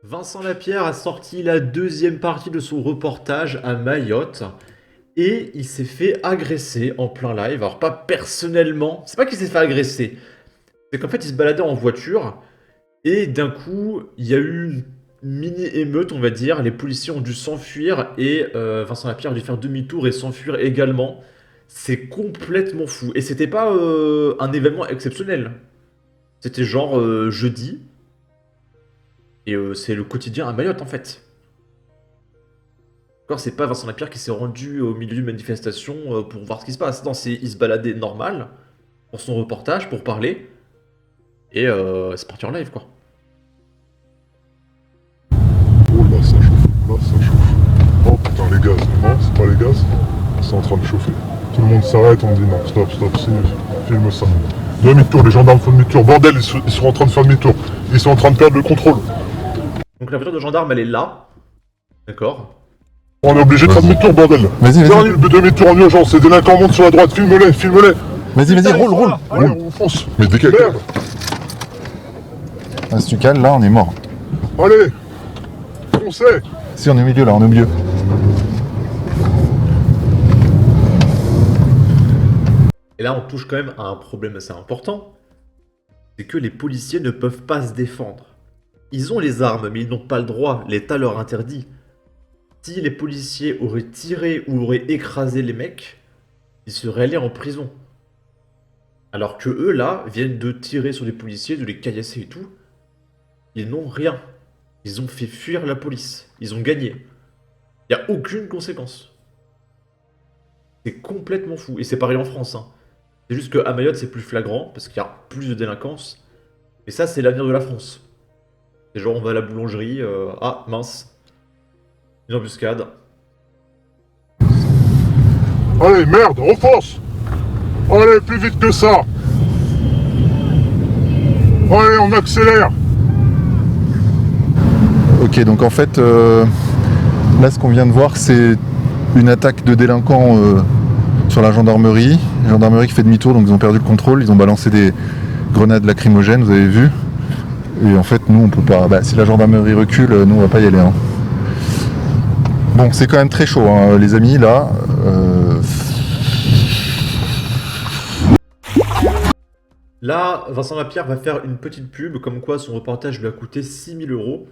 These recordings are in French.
Vincent Lapierre a sorti la deuxième partie de son reportage à Mayotte et il s'est fait agresser en plein live. Alors pas personnellement, c'est pas qu'il s'est fait agresser, c'est qu'en fait il se baladait en voiture et d'un coup il y a eu une mini émeute on va dire. Les policiers ont dû s'enfuir et Vincent Lapierre a dû faire demi-tour et s'enfuir également. C'est complètement fou et c'était pas un événement exceptionnel. C'était genre jeudi et c'est le quotidien à Mayotte en fait. Encore, c'est pas Vincent Lapierre qui s'est rendu au milieu d'une manifestation pour voir ce qui se passe. Non, il se baladait normal pour son reportage, pour parler, et c'est parti en live quoi. Oh là, ça chauffe, là, ça chauffe. Oh putain, les gaz. Non, c'est pas les gaz. C'est en train de chauffer. Tout le monde s'arrête, on dit non, stop, filme ça. Demi-tour, les gendarmes font demi-tour. Bordel, ils sont en train de faire demi-tour. Ils sont en train de perdre le contrôle. Donc la voiture de gendarme, elle est là. D'accord. On est obligé de faire demi-tour, bordel. Vas-y. Demi-tour en urgence, les délinquants montent sur la droite, filme-les. Vas-y, roule. Allez, on fonce. Mais des merde. Ah, si tu cales, là, on est mort. Allez, foncez. Si, on est au milieu, là, on est au milieu. Et là, on touche quand même à un problème assez important. C'est que les policiers ne peuvent pas se défendre. Ils ont les armes, mais ils n'ont pas le droit. L'État leur interdit. Si les policiers auraient tiré ou auraient écrasé les mecs, ils seraient allés en prison. Alors que eux, là, viennent de tirer sur les policiers, de les caillasser et tout. Ils n'ont rien. Ils ont fait fuir la police. Ils ont gagné. Il n'y a aucune conséquence. C'est complètement fou. Et c'est pareil en France. Hein. C'est juste qu'à Mayotte, c'est plus flagrant, parce qu'il y a plus de délinquance. Et ça, c'est l'avenir de la France. C'est genre, on va à la boulangerie, ah, mince. Une embuscade. Allez, merde, on fonce. Allez, plus vite que ça. Allez, on accélère. Ok, donc en fait, là, ce qu'on vient de voir, c'est une attaque de délinquants sur la gendarmerie. La gendarmerie qui fait demi-tour, donc ils ont perdu le contrôle. Ils ont balancé des grenades lacrymogènes, vous avez vu. Et en fait, nous, on peut pas... Bah, si la gendarmerie recule, nous, on va pas y aller. Hein. Bon, c'est quand même très chaud, hein, les amis, là. Là, Vincent Lapierre va faire une petite pub, comme quoi son reportage lui a coûté 6 000 €.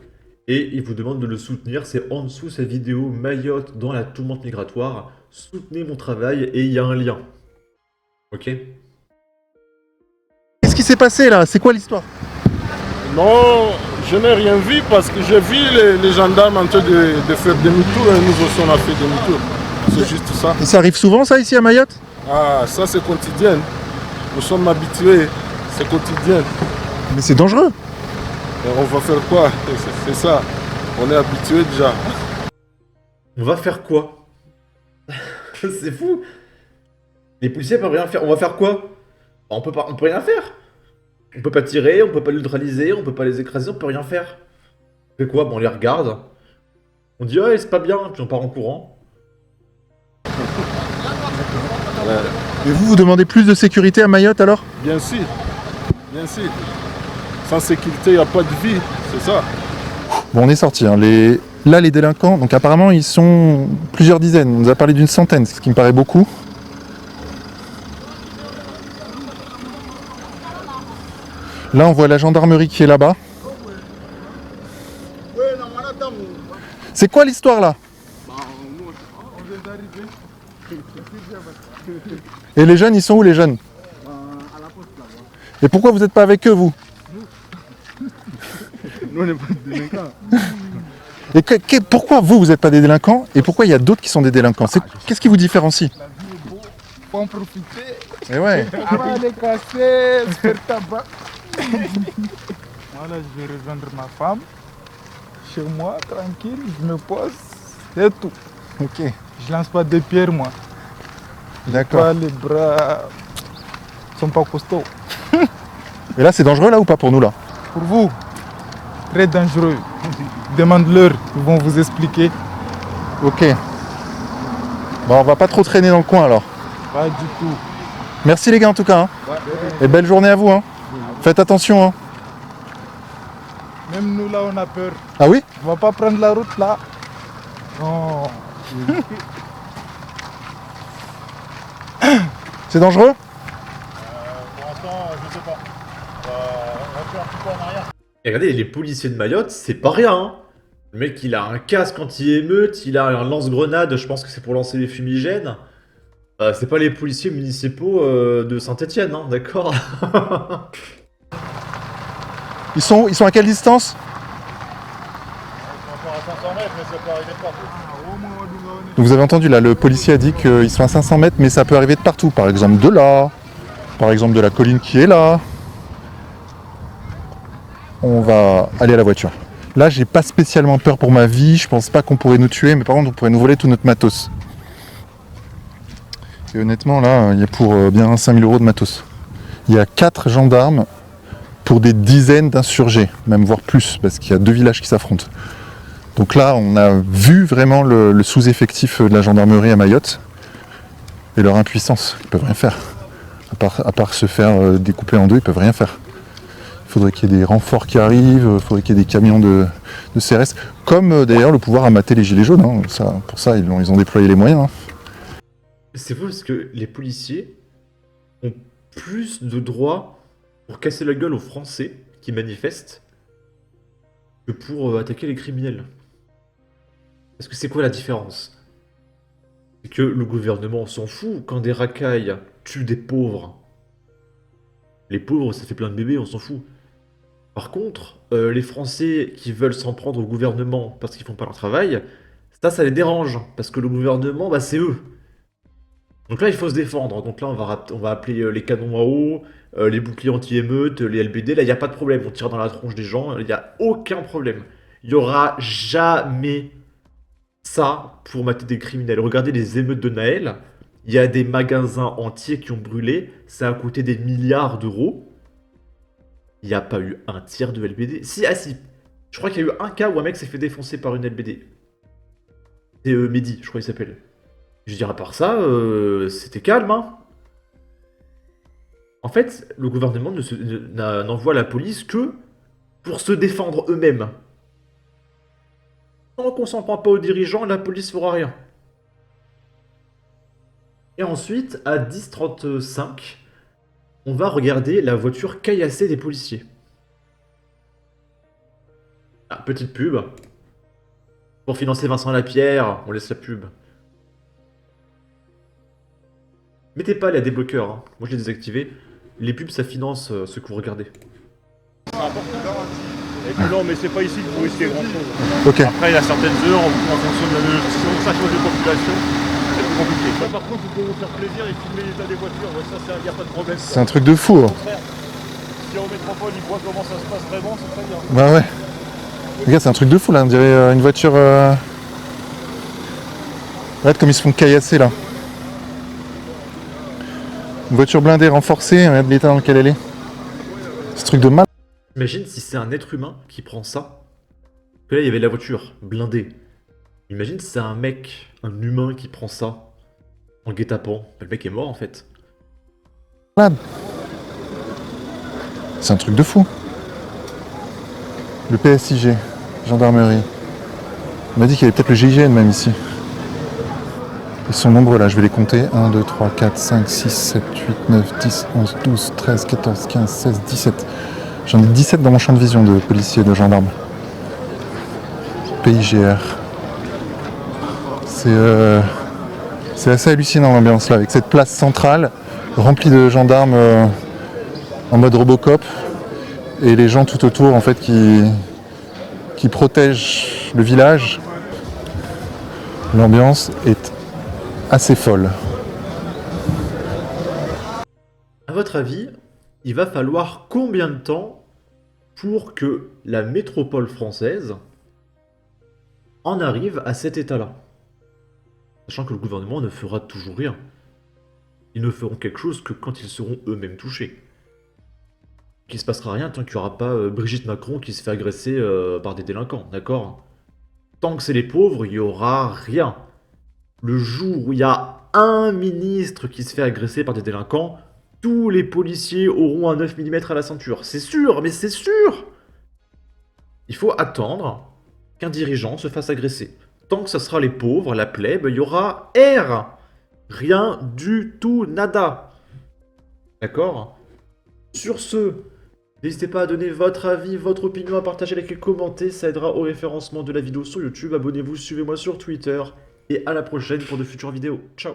Et il vous demande de le soutenir. C'est en dessous sa vidéo Mayotte dans la tourmente migratoire. Soutenez mon travail et il y a un lien. Ok? Qu'est-ce qui s'est passé, là? C'est quoi l'histoire? Non, je n'ai rien vu parce que j'ai vu les gendarmes en train de faire demi-tour et nous aussi on a fait demi-tour. C'est juste ça. Et ça arrive souvent, ça, ici, à Mayotte? Ah, ça c'est quotidien. Nous sommes habitués, c'est quotidien. Mais c'est dangereux. Et on va faire quoi? C'est ça. On est habitués déjà. On va faire quoi? C'est fou! Les policiers peuvent rien faire. On va faire quoi? On peut rien faire. On peut pas tirer, on peut pas neutraliser, on peut pas les écraser, on peut rien faire. On fait quoi? Bon, on les regarde. On dit ouais, c'est pas bien, puis on part en courant. Et vous demandez plus de sécurité à Mayotte, alors? Bien sûr. Bien sûr. Sans sécurité, il n'y a pas de vie. C'est ça. Bon, on est sortis. Hein. Là, les délinquants, donc apparemment, ils sont plusieurs dizaines. On nous a parlé d'une centaine, ce qui me paraît beaucoup. Là, on voit la gendarmerie qui est là-bas. C'est quoi l'histoire, là? Et les jeunes, ils sont où, les jeunes? Et pourquoi vous n'êtes pas avec eux, vous? Nous, on n'est pas délinquants. Et pourquoi vous n'êtes pas des délinquants et pourquoi il y a d'autres qui sont des délinquants? Qu'est-ce qui vous différencie? Faut en profiter. Et ouais. Avant de casser, faire tabac. Voilà, je vais rejoindre ma femme. Chez moi, tranquille, je me pose. C'est tout. Ok. Je lance pas des pierres, moi. D'accord. Les bras sont pas costauds. Et là, c'est dangereux là ou pas pour nous là? Pour vous, très dangereux. Demande-leur, ils vont vous expliquer. Ok. Bon, on va pas trop traîner dans le coin alors. Pas du tout. Merci les gars en tout cas. Hein. Et belle journée à vous. Hein. Faites attention. Hein. Même nous là, on a peur. Ah oui? On va pas prendre la route là. Non. C'est dangereux? Pour l'instant, je sais pas. On va faire un petit peu en arrière. Et regardez, les policiers de Mayotte, c'est pas rien, hein. Le mec, il a un casque anti-émeute, il a un lance-grenade, je pense que c'est pour lancer les fumigènes. C'est pas les policiers municipaux de Saint-Etienne, hein, d'accord? Ils sont à quelle distance? Encore à 500 mètres, mais ça peut arriver de partout. Donc vous avez entendu là, le policier a dit qu'ils sont à 500 mètres, mais ça peut arriver de partout. Par exemple de là, par exemple de la colline qui est là. On va aller à la voiture. Là, j'ai pas spécialement peur pour ma vie. Je pense pas qu'on pourrait nous tuer, mais par contre, on pourrait nous voler tout notre matos. Et honnêtement, là, il y a pour bien 5000 € de matos. Il y a 4 gendarmes pour des dizaines d'insurgés, même voire plus, parce qu'il y a 2 villages qui s'affrontent. Donc là, on a vu vraiment le sous-effectif de la gendarmerie à Mayotte et leur impuissance. Ils peuvent rien faire. À part se faire découper en deux, ils peuvent rien faire. Il faudrait qu'il y ait des renforts qui arrivent, il faudrait qu'il y ait des camions de CRS, comme d'ailleurs le pouvoir a maté les gilets jaunes. Hein. Pour ça, ils ont déployé les moyens. Hein. C'est fou parce que les policiers ont plus de droits pour casser la gueule aux Français qui manifestent que pour attaquer les criminels. Parce que c'est quoi la différence? C'est que le gouvernement s'en fout quand des racailles tuent des pauvres. Les pauvres, ça fait plein de bébés, on s'en fout. Par contre, les Français qui veulent s'en prendre au gouvernement parce qu'ils font pas leur travail, ça les dérange. Parce que le gouvernement, bah c'est eux. Donc là, il faut se défendre. Donc là, on va appeler les canons à eau, les boucliers anti-émeutes, les LBD. Là, il n'y a pas de problème. On tire dans la tronche des gens. Il n'y a aucun problème. Il n'y aura jamais ça pour mater des criminels. Regardez les émeutes de Naël. Il y a des magasins entiers qui ont brûlé. Ça a coûté des milliards d'euros. Il n'y a pas eu un tir de LBD. Si, ah si. Je crois qu'il y a eu un cas où un mec s'est fait défoncer par une LBD. C'est Mehdi, je crois qu'il s'appelle. Je dirais à part ça, c'était calme, hein. En fait, le gouvernement n'envoie la police que pour se défendre eux-mêmes. Tant qu'on s'en prend pas aux dirigeants, la police fera rien. Et ensuite, à 10h35, on va regarder la voiture caillassée des policiers. Ah, petite pub. Pour financer Vincent Lapierre, on laisse la pub. Mettez pas les débloqueurs, hein. Moi je l'ai désactivé. Les pubs ça finance ce que vous regardez. Et puis non, mais c'est pas ici qu'il faut risquer grand chose. Ok. Après, il y a certaines heures, en fonction de la si on s'accroche de population, c'est plus compliqué. Par contre, vous pouvez vous faire plaisir et filmer l'état des voitures, ouais, ça, il n'y a pas de problème. C'est un truc de fou. Au Hein. contraire, si en métropole, ils voient comment ça se passe vraiment, c'est très bien. Bah ouais. Regarde, c'est un truc de fou là. On dirait une voiture. Regarde comme ils se font caillasser là. Une voiture blindée renforcée, regarde l'état dans lequel elle est. C'est un truc de mal. Imagine si c'est un être humain qui prend ça. Que là il y avait la voiture blindée. Imagine si c'est un mec, un humain qui prend ça en guet-apens. Le mec est mort en fait. Malade. C'est un truc de fou. Le PSIG, gendarmerie. On m'a dit qu'il y avait peut-être le GIGN même ici. Ils sont nombreux là, je vais les compter. 1, 2, 3, 4, 5, 6, 7, 8, 9, 10, 11, 12, 13, 14, 15, 16, 17. J'en ai 17 dans mon champ de vision de policiers et de gendarmes. PIGR. C'est assez hallucinant l'ambiance là, avec cette place centrale remplie de gendarmes en mode Robocop et les gens tout autour en fait qui protègent le village. L'ambiance est assez folle. À votre avis, il va falloir combien de temps pour que la métropole française en arrive à cet état-là? Sachant que le gouvernement ne fera toujours rien. Ils ne feront quelque chose que quand ils seront eux-mêmes touchés. Qu'il se passera rien tant qu'il n'y aura pas Brigitte Macron qui se fait agresser par des délinquants, d'accord? Tant que c'est les pauvres, il n'y aura rien. Le jour où il y a un ministre qui se fait agresser par des délinquants, tous les policiers auront un 9 mm à la ceinture. C'est sûr, mais c'est sûr! Il faut attendre qu'un dirigeant se fasse agresser. Tant que ça sera les pauvres, la plèbe, il y aura R. Rien du tout, nada. D'accord? Sur ce, n'hésitez pas à donner votre avis, votre opinion, à partager, liker, commenter, ça aidera au référencement de la vidéo sur YouTube. Abonnez-vous, suivez-moi sur Twitter, et à la prochaine pour de futures vidéos. Ciao!